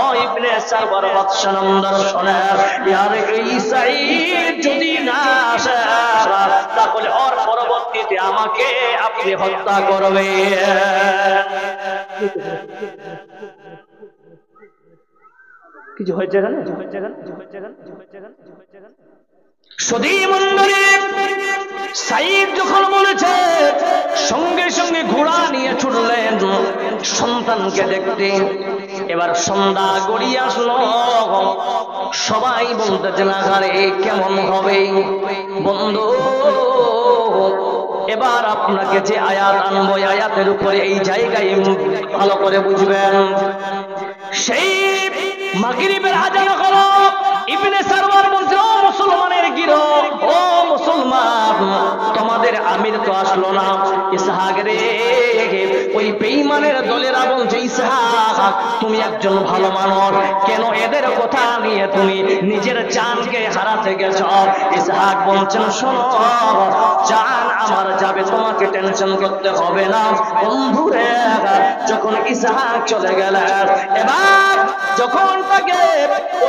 ও ইবনে সারওয়ার বাদশাহ শোনে, ইয়ার এই সাঈদ যদি না আসে তাহলে ওর পরবর্তীতে আমাকে আপনি হত্যা করবেন। কিছু হয়েছে এখানে? সাঈদ যখন বলেছে, সঙ্গে সঙ্গে ঘোড়া নিয়ে ছুটলেন সন্তানকে দেখতে। এবার সন্ধ্যা গড়িয়ে আসলো, সবাই বলতেছে না আরে কেমন হবে বন্ধু। এবার আপনাকে যে আয়াত আনবো, আয়াতের উপরে এই জায়গায় ভালো করে বুঝবেন। সেই মাগরিবের আজান হলো, ইবনে সারওয়ার বলছে, ও মুসলমানের গিরোহ, ও মুসলমান, তোমাদের আমির তো আসলো না। ইসহাক রে, ওই বেঈমানের দলেরা বলছে, ইসহাক তুমি একজন ভালো মানুষ, কেন এদের কথা নিয়ে তুমি নিজের জানকে হারাতে গেছ? ইসহাক বলছেন, শোনো, জান আমার যাবে, তোমাকে টেনশন করতে হবে না। বন্ধুরে, যখন ইসহাক চলে গেলেন, এবার যখন তাকে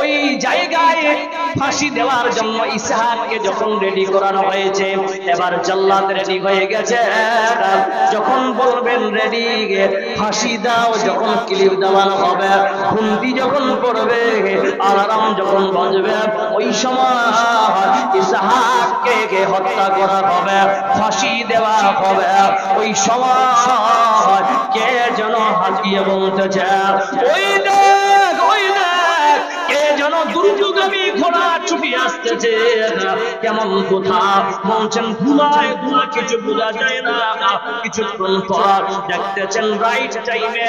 ওই জায়গায় ফাঁসি দেওয়ার জন্য ইসহাককে যখন রেডি করানো হয়েছে, এবার জাল্লাদ রেডি হয়ে গেছে। যখন বলবেন রেডি, ফাঁসি দাও, যখন ক্লিপ দেওয়ানো হবে, ঘুমটি যখন পড়বে, আলার্ম যখন বাজবে, ওই সময় ইসহাককে হত্যা করা হবে, ফাঁসি দেওয়া হবে। ওই সময় কে যেন হাঁকিয়ে বলতেছে, ওই দেখ, ওই দেখ, কে যেন দুর্যোগী ঘোড়া ছুটি আসতেছে, কেমন কথা বলছেন, ধুলায় ধুলা, কিছু বোঝা যায় না। কিছুক্ষণ পর দেখতেছেন রাইট টাইমে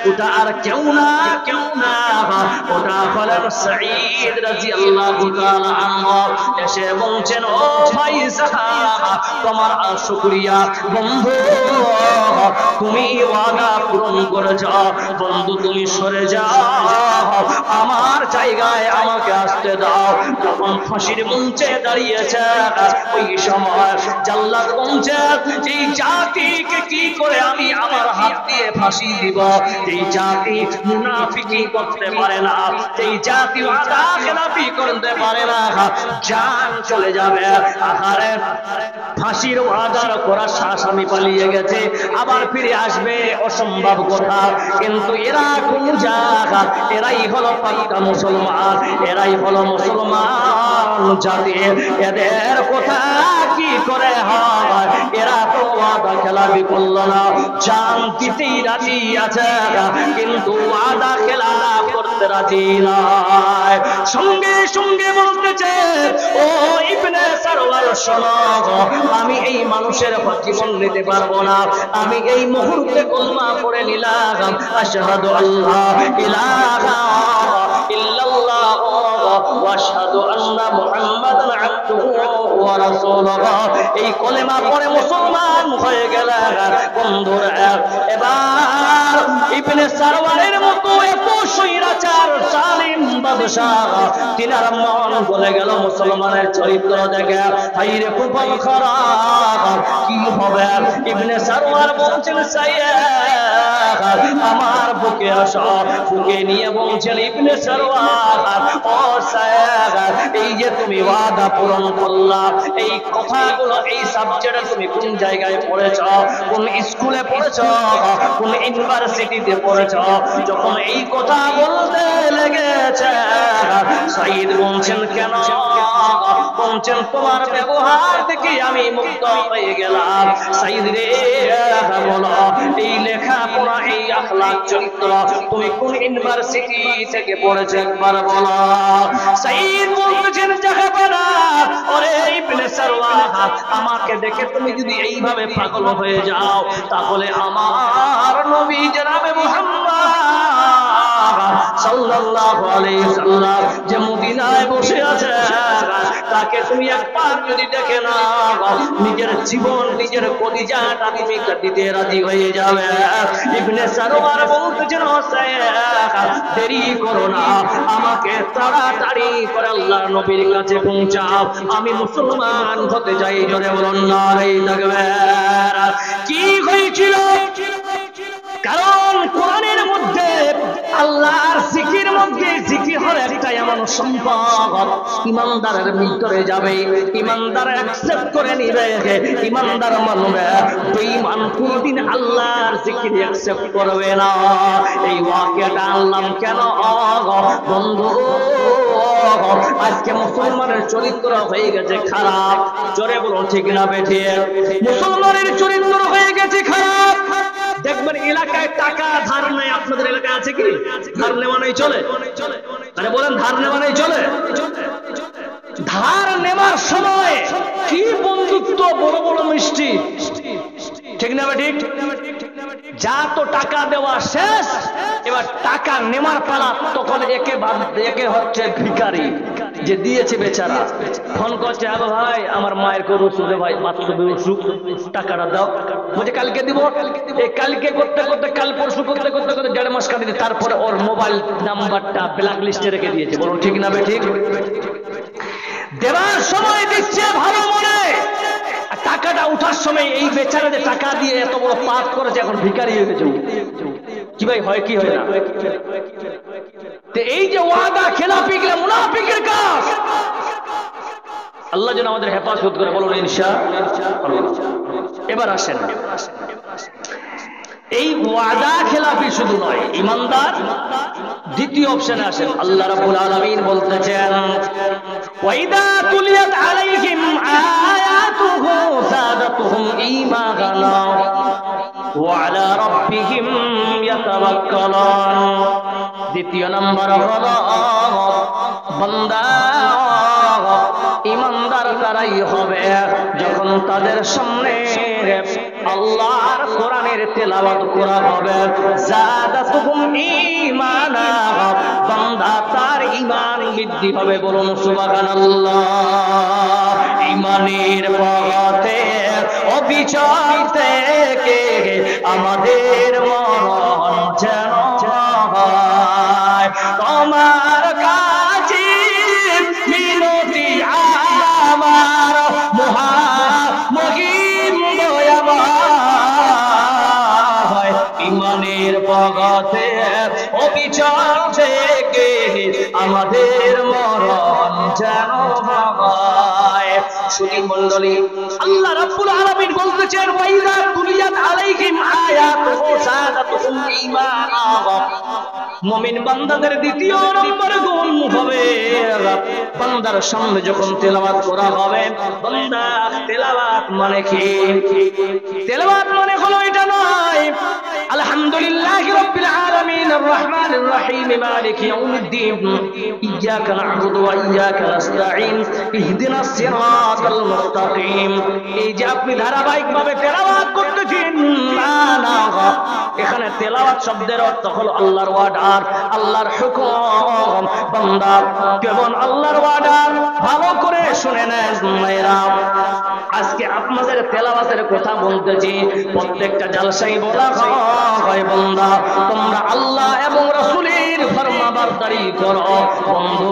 ওটা আর কেউ না, কেউ না, ওটা হলেন সাঈদ রাদিয়াল্লাহু তাআলা আনহু। এসে বলছেন, ও ভাই সাহাব, তোমার শুকরিয়া বন্ধু, তুমি ওয়াদা পূরণ করে যাও। বন্ধু তুমি সরে যাও, আমার জায়গায় আমাকে আসতে দাও। যখন ফাঁসির মঞ্চে দাঁড়িয়েছে, ওই সময় জাল্লাদ বলছে, এই জাতিকে কি করে আমি আমার হাত দিয়ে ফাঁসি দিব? এই জাতি মুনাফিকি করতে পারে না, এই জাতি ওয়াদা খেলাপি করতে পারে না, জান চলে যাবে। আহারে, ফাঁসির ওয়াদার করা স্বামী পালিয়ে গেছে, আবার ফিরে আসবে অসম্ভব কথা। কিন্তু এরা কোন জায়গা? এরাই হলো পাক্কা মুসলমান, এরাই হলো মুসলমান জাতি। এদের কথা কি করে হয়? এরা তো ওয়াদা খেলাপি করলো না, জান দিতেই রাজি আছে, কিন্তু ওয়াদা খেলাপ করতে রাজি নয়। সঙ্গে সঙ্গে বলতেছে, ও ইবনে সারওয়ার শোনো, আমি এই মানুষের জীবন নিতে পারবো না, আমি এই মুহূর্তে কলমা পড়ে নিলাম, আশহাদু আল্লা ইলাহা ইল্লাল্লাহ ওয়া আশহাদু আন্না মুহাম্মাদান আবদুহু ওয়া রাসূলুহু। এই কলেমা পড়ে মুসলমান হয়ে গেলেন। বন্ধুরা, এবার ইবনে সারওয়ারের মতো এত স্বৈরাচার জালিম বাদশাহ, তিনার মন গলে গেল মুসলমানের চরিত্র দেখে। হায়রে কপাল খারাপ, কি হবে? ইবনে সারওয়ার বলছেন, সাইয়্যিদ আমার বুকে আসো। বুকে নিয়ে বলছেন, ইবনে সারওয়ার, ও সাইয়্যিদ, এই যে তুমি ওয়াদা পূরণ করলা, এই কথাগুলো, এই সাবজেক্টে তুমি কোন জায়গায় পড়েছ? কোন স্কুলে পড়েছ? কোন ইউনিভার্সিটিতে পড়েছ? যখন এই কথা বলতে লেগেছে, সাঈদ বলছেন, কেন? বলছেন, তোমার ব্যবহার দেখে আমি মুগ্ধ হয়ে গেলাম। সাঈদ রে, বলো, এই লেখাপড়া, এই আখলাক চরিত্র তুমি কোন ইউনিভার্সিটি থেকে পড়েছো একবার বলো। সাঈদ বলছেন, জাহাবানা, ওরে ইবনে সারওয়ার, আমাকে দেখে তুমি যদি এইভাবে পাগল হয়ে যাও, তাহলে আমার নবী জনাবে মুহাম্মদ সাল্লাল্লাহু আলাইহি সাল্লাম যে মদিনায় বসে আছে, তাকে তুমি একবার যদি দেখে না, নিজের জীবন, নিজের কলিজাটা তুমি দিতে রাজি হয়ে যাবে। ইবনে সারওয়ার বলতেছেন, দেরি করো না, আমাকে তাড়াতাড়ি করে আল্লাহর নবীর কাছে পৌঁছাও, আমি মুসলমান হতে চাই। জোরে বলুন নারে তাকবীর। কি হয়েছিল? কারণ কোরআনের মধ্যে আল্লাহর সম্পদ ইমানদারের ভিতরে যাবে, ইমানদার অ্যাকসেপ্ট করে নিবে, ইমানদার মানবে। বেঈমান কোনদিন আল্লাহর জিকির অ্যাকসেপ্ট করবে না। এই ওয়াকিয়াটা আনলাম কেন বন্ধু? আজকে মুসলমানের চরিত্র হয়ে গেছে খারাপ। জোরে বলুন ঠিক না বেঠিক? মুসলমানের চরিত্র হয়ে গেছে খারাপ। দেখবেন এলাকায় টাকা ধার নেই, আপনাদের এলাকায় আছে কি? ধার নেওয়া নেই চলে? আরে বলেন ধার নেওয়া নেই চলে? ধার নেওয়ার সময় কি বন্ধুত্ব, বড় বড় মিষ্টি, ঠিক না ঠিক? যা তো টাকা দেওয়া শেষ, এবার টাকা নেওয়ার পালা। তখন একে হচ্ছে ভিখারি, যে দিয়েছে বেচারা ফোন করছে, আলো ভাই আমার মায়ের কোন অসুখ ভাই, বাথরুমে অসুখ, টাকাটা দাও। বলছে কালকে দিব। এই কালকে করতে করতে, কাল পরশু করতে করতে করতে 1.5 মাস কাটিয়ে তারপরে ওর মোবাইল নাম্বারটা ব্ল্যাক লিস্টে রেখে দিয়েছে। বলুন ঠিক না ঠিক? দেওয়ার সময় দিচ্ছে ভালো মনে, টাকাটা উঠার সময় এই বেচারা যে টাকা দিয়ে এত বড় পাপ করেছে এখন ভিখারি হয়ে গেছে। কি ভাই হয় কি হয় না? এই যে ওয়াদা খেলাপি গুলো মুনাফিকের কাজ, আল্লাহ যেন আমাদের হেফাজত করে। বলুন ইনশাআল্লাহ। এবার আসেন, এই ওয়াদা খেলাপি শুধু নয়, ইমানদার দ্বিতীয় অপশনে আসেন। আল্লাহ রাব্বুল আলামিন বলতেছেন, ওয়াইদা তুলিয়াত আলাইহিম আয়াতুহু যাদাতুহুম ঈমানা ওয়া আলা রাব্বিহিম ইয়াতাওয়াক্কালুন। দ্বিতীয় নম্বর হলো বান্দা ইমানদার তারাই হবে যখন তাদের সামনে আল্লাহর কোরআনের তেলাওয়াত করা হবে। যাদাতুহুম ঈমানা, বান্দা তার ঈমান বৃদ্ধি হবে। বলুন সুবহানাল্লাহ। ঈমানের পথে অবিচল থেকে আমাদের মরণ যেন হয় তোমার কাছে মিনতি আমার মহিম দয়াময়। ঈমানের পথে অবিচল থেকে আমাদের মরণ যেন হয়। সুধী মণ্ডলী, আল্লাহ রাব্বুল আলামিন বলতেছেন, ওয়াইদা তুলিয়াত আলাইহিম আয়াতুহু যাদাতুহুম ঈমানা। মুমিন বান্দাদের দ্বিতীয় নম্বর গুণ হবে, বান্দার সামনে যখন তেলাওয়াত করা হবে, বান্দা তেলাওয়াত মানে কি? তেলাওয়াত মানে হলো এটা নয় আলহামদুলিল্লাহি রাব্বিল আলামিন আর রহমানির রহিম মালিকি ইয়াউমিদ্দিন ইয়্যাকা না'বুদু ওয়া ইয়্যাকা নাস্তাঈন ইহদিনাস সিরাতাল মুস্তাকিম। এই যে আপনি ধারাবাহিকভাবে তেলাওয়াত করতেছেন, না এখানে তেলাওয়াত শব্দের অর্থ হলো আল্লাহর ওয়ার্ডার, আল্লাহর হুকুম। বান্দা কেবল আল্লাহর ওয়ার্ডার ভালো করে শুনে নেন। মেয়েরা, আজকে আপনাদের তেলাওয়াতের কথা বলতেছি, প্রত্যেকটা জালসাই বলা হয় বান্দা তোমরা আল্লাহ এবং রাসূলের ফরমাবরদারি করো। বন্ধু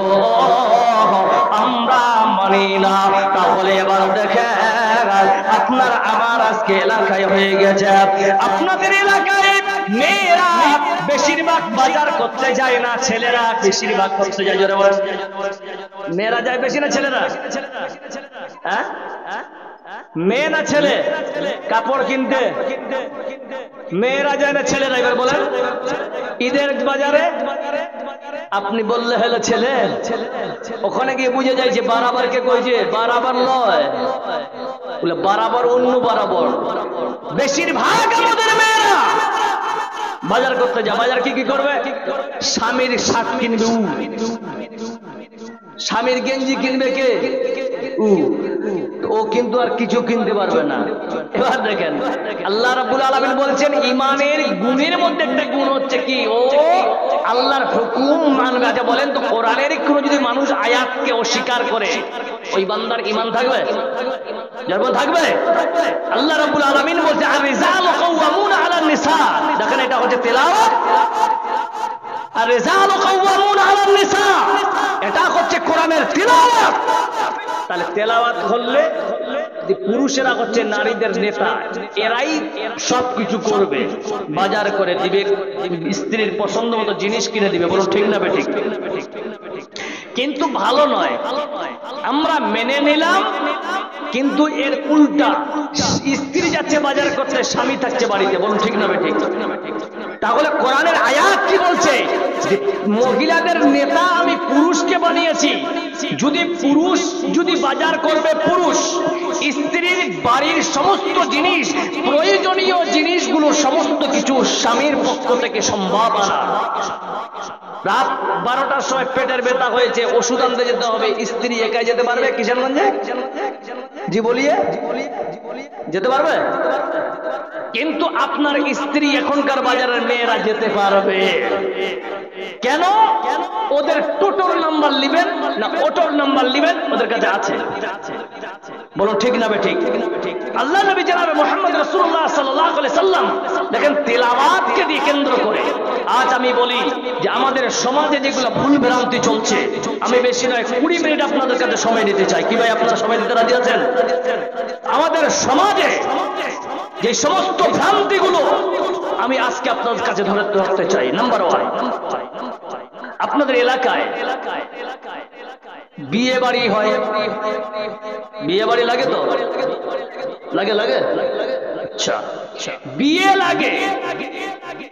আমরা মানি না। তাহলে এবার দেখেন, আপনার আমার আজকে এলাকায় হয়ে গেছে, আপনাদের এলাকায় মেয়েরা বেশিরভাগ বাজার করতে যায় না, ছেলেরা বেশিরভাগ করতে যায়। জোরে বলেন, মেয়েরা যায় বেশি না ছেলেরা? হ্যাঁ, মেয়ে না ছেলে কাপড় কিনতে? মেয়েরা যায় না ছেলেরা? এবার বলেন, ঈদের বাজারে আপনি বললে হলো ছেলে, ওখানে গিয়ে বুঝে যায় যে বারাবার কে কইছে, বারাবার নয়, বলে বারাবার অন্য বারাবার। বেশিরভাগ আমাদের মেয়েরা বাজার করতে যায়। বাজার কি কি করবে? স্বামীর শার্ট কিনবে উ, স্বামীর গেঞ্জি কিনবে কে উ, ও কিন্তু আর কিছু কিনতে পারবে না। এবার দেখেন, আল্লাহ রাব্বুল আলামিন বলছেন ঈমানের গুণের মধ্যে একটা গুণ হচ্ছে কি? ও আল্লাহর হুকুম মানবে। আচ্ছা বলেন তো, কোরআনের কোনো যদি মানুষ আয়াতকে অস্বীকার করে, ওই বান্দার ঈমান থাকবে? যেমন থাকবে। আল্লাহ রাব্বুল আলামিন বলছে আর রিজালু কাওয়ামুনা আলান নিসা। দেখেন এটা হচ্ছে তেলাওয়াত। আর রিজালু কাওয়ামুনা আলান নিসা, এটা হচ্ছে কোরআনের তেলাওয়াত। তাহলে তেলাওয়াত হলে পুরুষেরা হচ্ছে নারীদের নেতা, এরাই সবকিছু করবে, বাজার করে দিবে, স্ত্রীর পছন্দ মতো জিনিস কিনে দিবে। বলুন ঠিক না বেঠিক? কিন্তু ভালো নয়। আমরা মেনে নিলাম, কিন্তু এর উল্টা স্ত্রী যাচ্ছে বাজার করতে, স্বামী থাকছে বাড়িতে। বলুন ঠিক না ঠিক? তাহলে কোরআনের আয়াত কি বলছে? যে মহিলাদের নেতা আমি পুরুষকে বানিয়েছি। যদি বাজার করবে পুরুষ, স্ত্রীর বাড়ির সমস্ত জিনিস, প্রয়োজনীয় জিনিসগুলো সমস্ত কিছু স্বামীর পক্ষ থেকে সম্ভব না। রাত 12টার সময় পেটের ব্যথা হয়েছে, ওষুধ আনতে যেতে হবে, স্ত্রী একাই যেতে পারবে কিষানগঞ্জে? জি বলিয়ে যেতে পারবে? কিন্তু আপনার স্ত্রী এখনকার বাজারের মেয়েরা যেতে পারবে। কেন? ওদের টোটোর নাম্বার নেবেন না অটোর নাম্বার নেবেন, ওদের কাছে আছে। বলুন ঠিক না ঠিক? আল্লাহ নবী জনাবে মুহাম্মদ রাসূলুল্লাহ সাল্লাল্লাহু আলাইহি সাল্লাম দেখেন তেলাওয়াতকে দিয়ে কেন্দ্র করে আজ আমি বলি যে আমাদের সমাজে যেগুলো ভুল ভ্রান্তি চলছে, আমি বেশি নয় 20 মিনিট আপনাদের কাছে সময় দিতে চাই। কি ভাই আপনারা সময় দিতে রাজি আছেন? আমাদের সমাজে যে সমস্ত ভ্রান্তিগুলো আমি আজকে আপনাদের কাছে ধরতে চাই। নাম্বার 1, আপনাদের এলাকায় বিয়ে বাড়ি হয়, বিয়ে বাড়ি লাগে তো? লাগে। আচ্ছা, বিয়ে লাগে,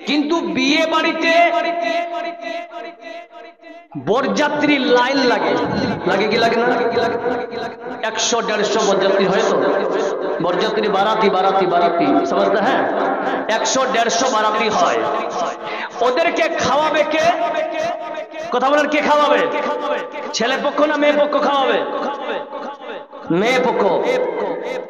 কিন্তু বিয়ে বাড়িতে বরযাত্রী লাইন লাগে কি লাগে না? 100-150 বরযাত্রী হয় তো? বরযাত্রী বারাতি समझते हैं? 100-150 বারাতি হয়। ওদেরকে খাওয়াবে কে? কথা বলেন, কে খাওয়াবে? ছেলে পক্ষ না মেয়ে পক্ষ খাওয়াবে? মেয়ে পক্ষ।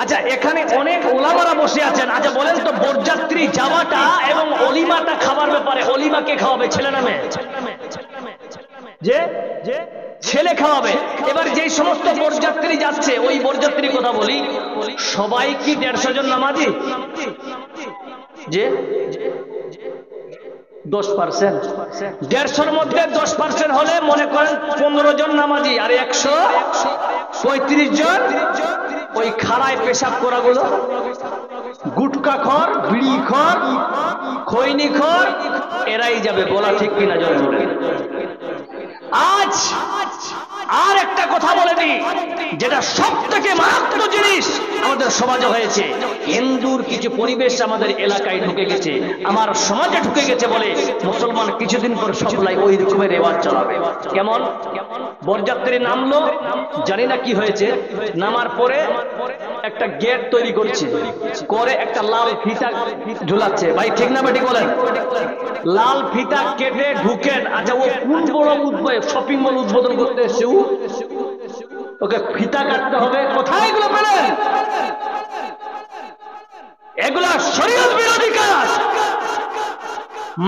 আচ্ছা, এখানে অনেক ওলামারা বসে আছেন। আচ্ছা বলেন তো, বরযাত্রী যাওয়াটা এবং অলিমাটা খাবার ব্যাপারে অলিমা কে খাওয়াবে, ছেলে না মেয়ে? যে ছেলে খাওয়াবে। এবার যে সমস্ত বরযাত্রী যাচ্ছে, ওই বরযাত্রীর কথা বলি, সবাই কি 150 জন নামাজি? যে 10%, 150-র মধ্যে 10% হলে মনে করেন 15 জন নামাজি, আর 135 জন ওই খাড়ায় পেশাব করাগুলো, গুটকা খর, বিড়ি খর, খৈনি খর, এরাই যাবে। বলা ঠিক কিনা জোরে বলেন? আজ আর একটা কথা বলে দিই, যেটা সব থেকে মারাত্মক জিনিস আমাদের সমাজে হয়েছে। হিন্দুর কিছু পরিবেশ আমাদের এলাকায় ঢুকে গেছে, আমার সমাজে ঢুকে গেছে বলে মুসলমান কিছুদিন পর সবলাই ওই রকমের রেওয়াজ চালাবে। কেমন? বরযাত্রী নামলো, জানি না কি হয়েছে, নামার পরে একটা গেট তৈরি করছে, করে একটা লাল ফিতা ঝুলাচ্ছে। ভাই ঠিক না ঠিক বলেন? লাল ফিতা কেটে ঢুকেন। আচ্ছা, ও কোন বড় শপিং মল উদ্বোধন করতে এসছে, ওকে ফিতা কাটতে হবে। কোথায় এগুলো পেলেন? এগুলা শরীয়ত বিরোধী কাজ।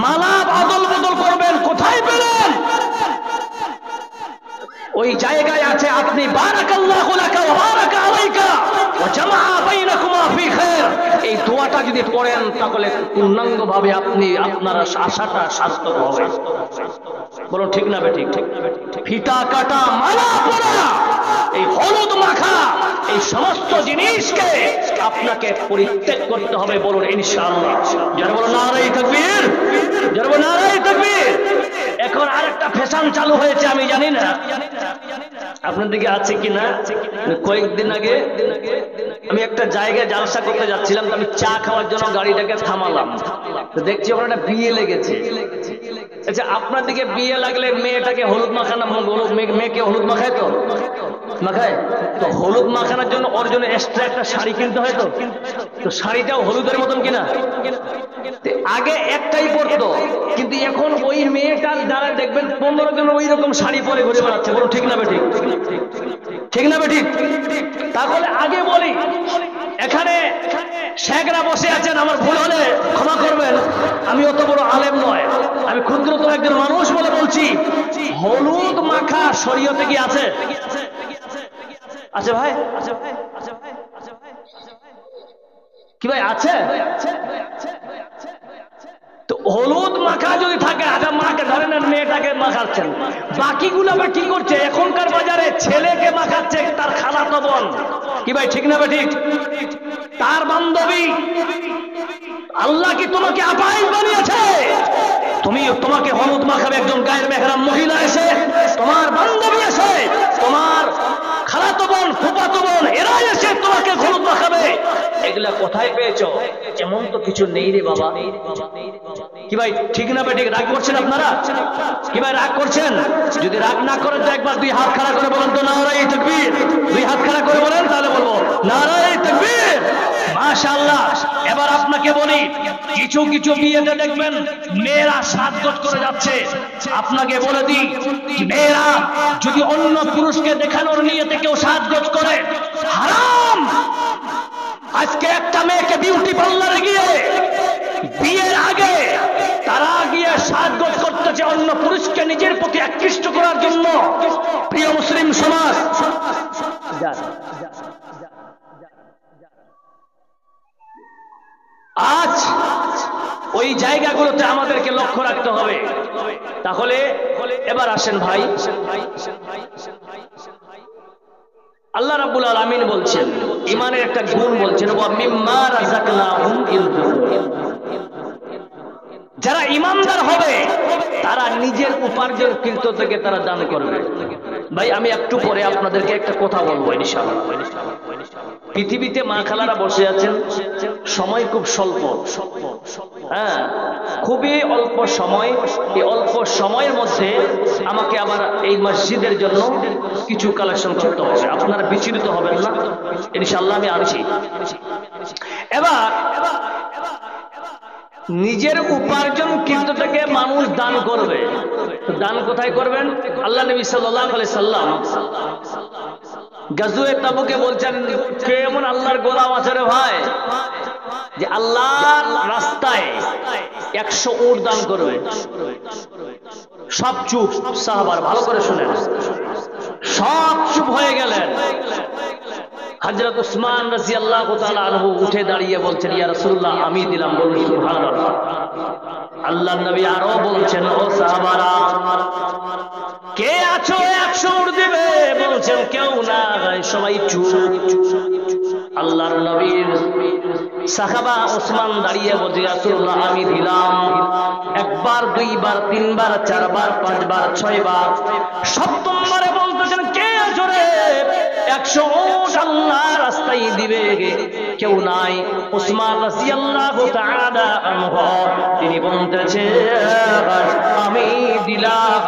মালা আদল বদল করবেন, কোথায় পেলেন? ওই জায়গায় আছে আপনি বারাকাল্লাহু লাকা ওয়া বারাকা আলাইকা ওয়া জামাআ বাইনাকুমা ফি খায়র, এই দোয়াটা যদি পড়েন তাহলে পূর্ণাঙ্গভাবে আপনি আপনার আশাটা সার্থক হবে। বলো ঠিক না ঠিক? ফিতা কাটা, মালা পরা, এই হলুদ মাখা, এই সমস্ত জিনিসকে আপনাকে পরিত্যাগ করতে হবে। বলুন ইনশাআল্লাহ। যারা বলো নারায়ে তাকবীর, যারা বলো নারায়ে তাকবীর। এখন আরেকটা ফ্যাশন চালু হয়েছে, আমি জানি না আপনার দিকে আছে কিনা। কয়েকদিন আগে আমি একটা জায়গায় জালসা করতে যাচ্ছিলাম, আমি চা খাওয়ার জন্য গাড়িটাকে থামালাম, তো দেখছি ওখানে একটা বিয়ে লেগেছে। আচ্ছা, আপনার দিকে বিয়ে লাগলে মেয়েটাকে হলুদ মাখানো, মেয়েকে হলুদ মাখায় তো মাখায়, তো হলুদ মাখানোর জন্য ওর জন্য এক্সট্রা একটা শাড়ি কিনতে হয়, তো শাড়িটাও হলুদের মতন কিনা। আগে একটাই পরতো, কিন্তু এখন ওই মেয়েটার দ্বারা দেখবেন 15 জন ওই রকম শাড়ি পরে ঘুরে বেড়াচ্ছে। বলো ঠিক না ঠিক? ঠিক না ঠিক? তাহলে আগে বলি, এখানে শেখরা বসে আছেন, আমার ভুল হলে ক্ষমা করবেন, আমি অত বড় আলেম নয়, আমি ক্ষুদ্রতম একজন মানুষ বলে বলছি, হলুদ মাখা শরীয়তে কি আছে? আছে ভাই? কি ভাই আছে? তো হলুদ মাখা যদি থাকে, আচ্ছা মাকে ধরেন মেয়েটাকে মাখাচ্ছেন, বাকিগুলো আবার কি করছে? এখনকার বাজারে ছেলেকে মাখাচ্ছে তার খালাতো বোন। কি ভাই ঠিক না ঠিক? তার বান্ধবী, আল্লাহ কি তোমাকে আপাইল বানিয়েছে? তোমাকে হলুদ মাখাবে একজন গায়ের মেহরাম মহিলা এসে, তোমার বান্ধবী এসে, তোমার খালাতো বোন, ফুফাতো বোন, এরা এসে তোমাকে হলুদ মাখাবে? এগুলা কোথায় পেয়েছো? এমন তো কিছু নেই রে বাবা। কি ভাই ঠিক না ভাই? ঠিক রাগ করছেন আপনারা? কি ভাই রাগ করছেন? যদি রাগ না করেন তো একবার দুই হাত খাড়া করে বলেন তো নারায়ে তাকবীর। দুই হাত খাড়া করে বলেন, তাহলে বলবো নারায়ে তাকবীর। মাশাআল্লাহ। এবার আপনাকে বলি, কিছু কিছু বিয়েতে দেখবেন মেয়েরা সাজগোজ করে যাচ্ছে। আপনাকে বলে দিই, মেয়েরা যদি অন্য পুরুষকে দেখানোর নিয়তে কেউ সাজগোজ করে, হারাম। আজকে একটা মেয়েকে বিউটি পার্লারে গিয়ে বিয়ের আগে তারা গিয়ে সাজগোজ করতেছে অন্য পুরুষকে নিজের প্রতি আকৃষ্ট করার জন্য। প্রিয় মুসলিম সমাজ, আজ ওই জায়গাগুলোতে আমাদেরকে লক্ষ্য রাখতে হবে। তাহলে এবার আসেন ভাই, আল্লাহ রাব্বুল আলামিন বলছেন, ঈমানের একটা গুণ বলছেন, ওয়া মিম্মা রাযাকনাহুম ইনফিকুন। যারা ঈমানদার হবে তারা নিজের উপার্জনকৃত থেকে তারা দান করবে। ভাই আমি একটু পরে আপনাদেরকে একটা কথা বলবো ইনশাআল্লাহ। পৃথিবীতে মা খালারা বসে আছেন, সময় খুব স্বল্প, হ্যাঁ খুবই অল্প সময়। এই অল্প সময়ের মধ্যে আমাকে আবার এই মসজিদের জন্য কিছু কালেকশন করতে হবে। আপনারা বিচলিত হবেন না ইনশাআল্লাহ, আমি আনছি। এবার নিজের উপার্জন কিন্তু থেকে মানুষ দান করবে। দান কোথায় করবেন? আল্লাহ নবী সাল্লাল্লাহু আলাইহি সাল্লাম গাজওয়ে তাবুকে বলছেন, কে এমন আল্লাহর গোলাম আছে রে ভাই যে আল্লাহর রাস্তায় 100 উট দান করবে? সব চুপ, সাহাবার ভালো করে শুনেন, সব চুপ হয়ে গেলেন। হযরত উসমান রাদিয়াল্লাহু তাআলা আনহু উঠে দাঁড়িয়ে বলছেন, ইয়া রাসূলুল্লাহ আমি দিলাম। বলুন সুবহানাল্লাহ। আল্লাহর নবী আরো বলছেন, ও সাহাবারা কে আছো 100 উট দিবে? বলছেন কেউ না, সবাই চুপ। আল্লাহর নবীর সাহাবা উসমান দাঁড়িয়ে বলছে, ইয়া রাসূলুল্লাহ আমি দিলাম। একবার, দুইবার, তিনবার, চারবার, পাঁচবার, 6 বার, সপ্তমবারে বলতেছেন, কে আছো রে? 100 উট আল্লাহ রাস্তায় দিবে, কেউ নাই। উসমান রাদিয়াল্লাহু তাআলা আনহু তিনি বলতেছেন, আমি দিলাম।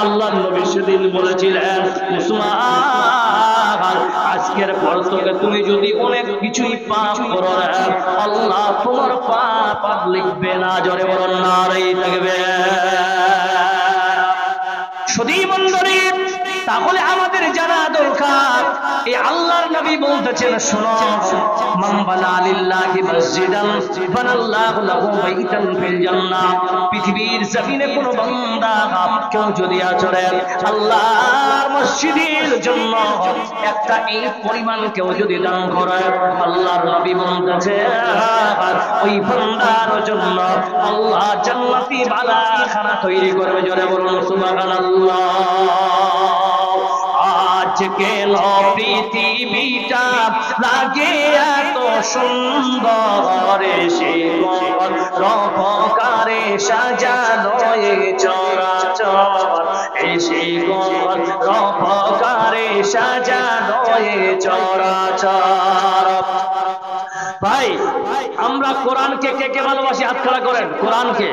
আল্লাহর নবী সেদিন বলেছিলেন, উসমান আজকের পর থেকে তুমি যদি অনেক কিছুই পাপ করো, আল্লাহ তোমার পাপ আর লিখবে না। জোরে বলুন নারায়ে তাকবীর। শুধু মন্ডলী, তাহলে আমাদের জানা দরকার, এই আল্লাহর নবী বলতেছেন, শোনো, মান বানা লিল্লাহি মসজিদান বানাল্লাহু লাহু বাইতান ফিল জান্নাহ। পৃথিবীর জমিনে কোন বান্দা কেউ যদি আচরে আল্লাহর মসজিদের জন্য একটা এই পরিমাণ কেউ যদি দান করে, আল্লাহর নবী বলতেছেন ওই বান্দার জন্য আল্লাহ জান্নাতি বালাখানা তৈরি করবে। জোরে বলুন সুবহানাল্লাহ। আজকে পৃথিবীটা লাগে এত সুন্দর, সে রূপকারে সাজানো চরাচর, সে রূপকারে সাজানো চরাচর। ভাই আমরা কোরআনকে কে কে ভালোবাসি? হাত খাড়া করেন। কোরআনকে,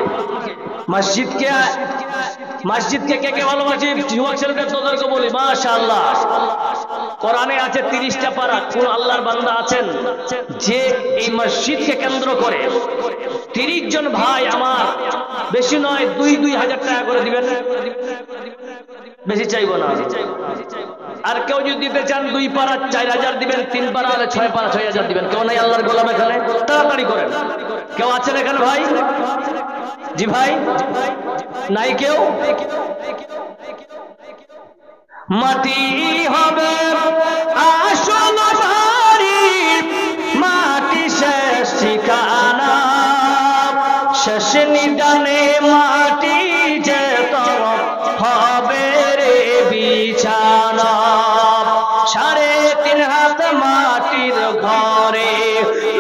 মসজিদকে কে কে ভালোবাসি? যুবক ছেলেদের তোদেরকে বলি, মাশাআল্লাহ কোরআনে আছে 30টা পারা। কোন আল্লাহর বান্দা আছেন যে এই মসজিদকে কেন্দ্র করে 30 জন ভাই আমার, বেশি নয় 2,000 টাকা করে দিবেন? বেশি চাইবো না। আর কেউ যদি দিতে চান 2 পারা 4,000 দিবেন, 3 পারা হলে 6 পারা 6,000 দিবেন। কেউ নাই আল্লাহর গোলাম এখানে? তাড়াতাড়ি করেন। কেউ আছেন এখানে ভাই? জি ভাই, নাই কেউ? মাটি হবে আসল বাড়ি, মাটি শেষ ঠিকানা, শেষ নিদানে মাটি যে তরফ হবে রে বিছানা। 3.5 হাত মাটির ঘরে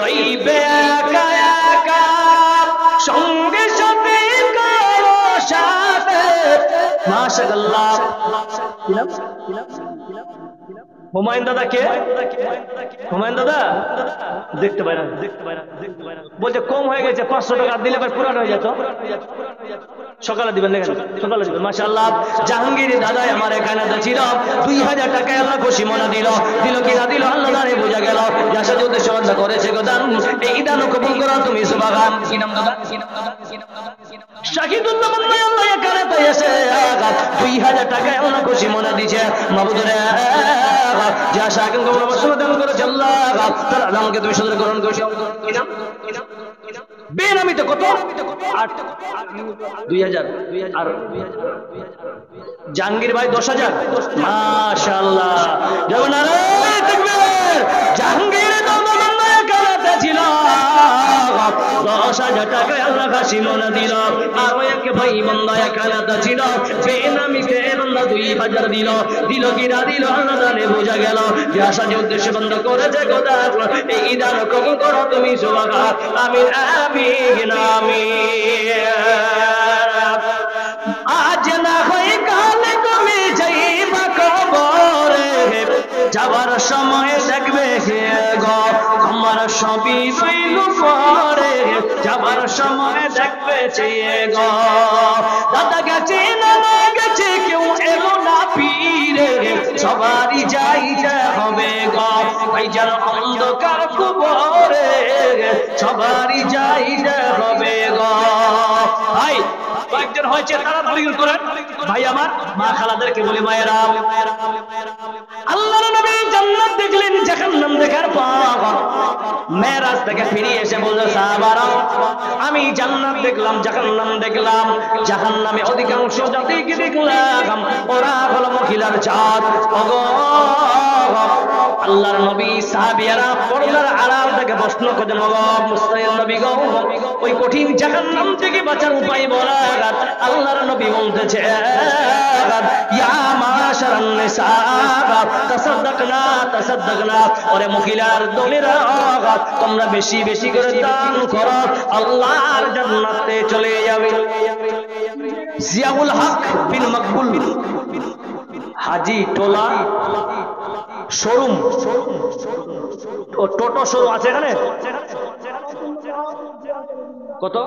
রইবে একা একা, মাশাআল্লাহ। হুমায়ুন দাদা কে? হুমায়ুন দাদা দেখতে পাই না, বলছে কম হয়ে গেছে, 500 টাকা দিলে পুরান হয়ে যেত। সকালে দিবেন, সকালে দিবেন। মাশাআল্লাহ। জাহাঙ্গীর দাদা আমার এখানে তো ছিল, 2000 টাকা আল্লাহ খুশি মনে দিল কি না দিল আল্লাহ জানে, বোঝা গেল। যার সাথে উদ্দেশ্য আল্লাহ করেছে গো দান, এই দান কবুল করো তুমি সুবহান। কি নাম দাদা? শাহিদুল্লাহ মান্না আল্লাহ এখানে তো এসে 2000 টাকা আল্লাহ খুশি মনে দিয়েছে। মাবুদ রে যা শাকিল কবুল বসলে দান করেছে আল্লাহ, তার আলমকে তুমি সুন্দর গ্রহণ করেছো। কি নাম? বেনামি তো কত? 2000। আর জাহাঙ্গীর ভাই 10,000। মাশাআল্লাহ। জাহাঙ্গীর দাদা মান্না এখানে ছিল, 10,000 টাকা আল্লাহ খুশি মনে দিল। আর এক ভাই বান্দা এখানে তো ছিল, বেনামিকে আল্লাহ 2000 দিল কি না দিল আল্লাহ জানে, বোঝা গেল। যে আশা যে উদ্দেশ্য বন্ধ করেছে খোদা, এই দান কবুল করো তুমি সুবহান। আমিন আমিন আমিন। আজ না হয় কাল তুমি যাইবা কবরে, যাবার সময় দেখবে হে গো আমার সবই রইল পরে, যাবার সময় দেখবে চেয়ে গো। দাদা গেছে না গেছে কেউ এলো না ফিরে, সবারই যাইতে হবে গো ভাইজান অন্ধকার কবরে, সবারই যাইতে হবে গো। ভাই কয়েকজন হয়েছে তাড়াতাড়ি করেন ভাই। আমার মা খালাদেরকে বলি, মায়েরা আল্লাহর নবী জান্নাত দেখলেন, জাহান্নাম দেখার পর মেরাজ থেকে ফিরে এসে বলল, সাহাবারা আমি জান্নাত দেখলাম, জাহান্নাম দেখলাম। জাহান্নামে অধিকাংশ জাতিকে দেখলাম ওরা হলো মহিলার জাত। ওগো আল্লাহর নবী সাহাবীরা পর্দার আড়াল থেকে প্রশ্ন করেন, ওগো মুস্তাহিল নবী গো ওই কঠিন জাহান্নাম থেকে বাঁচার উপায় বলা। আল্লাহর নবী বলতেছে, ইয়া মাশারান নিসা তাসাদদাকনা, ওরে মহিলার দলেরা তোমরা বেশি বেশি করে দান করো, আল্লাহর জান্নাতে চলে যাবে। জিয়াউল হক বিন মকবুল হাজি টোলা শোরুম, টোটো শোরুম আছে এখানে। কত?